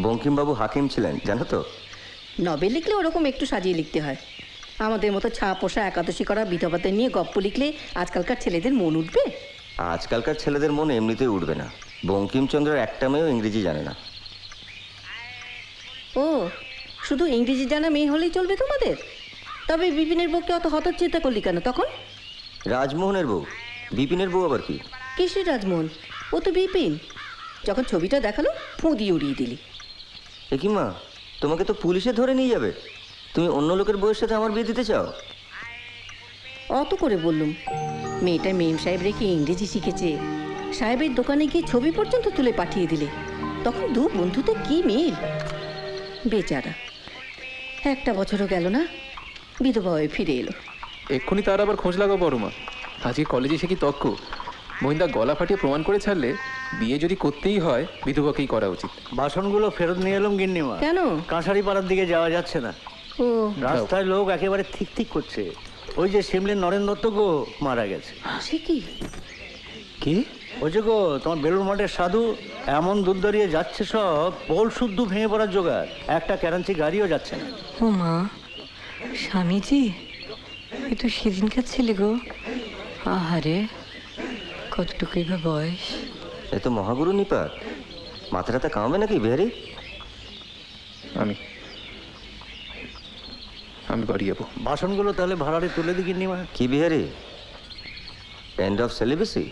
বঙ্কিমবাবু হাকিম ছিলেন জানো তো? নভেল লিখলে ওরকম একটু সাজিয়ে লিখতে হয়। আমাদের মতো ছা পোষা একাদশী করা বিধবাদের নিয়ে গপ্প লিখলে আজকালকার ছেলেদের মন উঠবে? আজকালকার ছেলেদের মন এমনিতেই উঠবে না। বঙ্কিমচন্দ্রের একটা মেয়েও ইংরেজি জানে না। ও, শুধু ইংরেজি জানা মেয়ে হলেই চলবে তোমাদের? তবে বিপিনের বউকে অত হতচ্চিন্তা করলি কেন তখন? রাজমোহনের বউ। বিপিনের বউ আবার কি? কিসের রাজমোহন? ও তো বিপিন। যখন ছবিটা দেখালো ফুঁ দিয়ে উড়িয়ে দিলি। এ কি মা, তোমাকে তো পুলিশে ধরে নিয়ে যাবে। তুমি অন্য লোকের বউয়ের সাথে আমার বিয়ে দিতে চাও? অত করে বললুম, মেয়েটা মেম সাহেব রেখে ইংরেজি শিখেছে, সাহেবের দোকানে গিয়ে ছবি পর্যন্ত তুলে পাঠিয়ে দিলে। তখন দু বন্ধুতে কি মিল! বেচারা, একটা বছরও গেল না, বিধবা হয়ে ফিরে এলো। এক্ষুনি তার আবার খোঁজ লাগাও বড় মা। আজকে কলেজে সে কি তক্ক! মহিন্দা গলা ফাটিয়ে প্রমাণ করে ছাড়লে বিয়ে যদি করতেই হয় বিধবাকেই করা উচিত। বাসনগুলো ফেরত নিয়ে এলাম গিন্নিমা। কেন? কাঁসারি পাড়ার দিকে যাওয়া যাচ্ছে না। ও, রাস্তায় লোক একেবারে ঠিক ঠিক করছে। ওই যে শিমলির নরেন দত্ত গো মারা গেছে। সে কি? কি? ওই যে গো তোমার বেলুর মঠের সাধু, এমন দুধ দাঁড়িয়ে যাচ্ছে সব পোল শুদ্ধ ভেঙে পড়ার জোগাড়। একটা ক্যারাঞ্চি গাড়িও যাচ্ছে না। ও মা, স্বামীজি এ তো সেদিনকার ছেলে গো। আহারে, কতটুকুই বা বয়স। এ তো মহাগুরু নিপাত। মাথাটা কামাবে নাকি বিহারি? আমি বাড়ি যাবো। বাসনগুলো তাহলে ভাড়ারে তুলে দি গিন্নিমা। কি বিহারি, এন্ড অফ সেলিবেসি?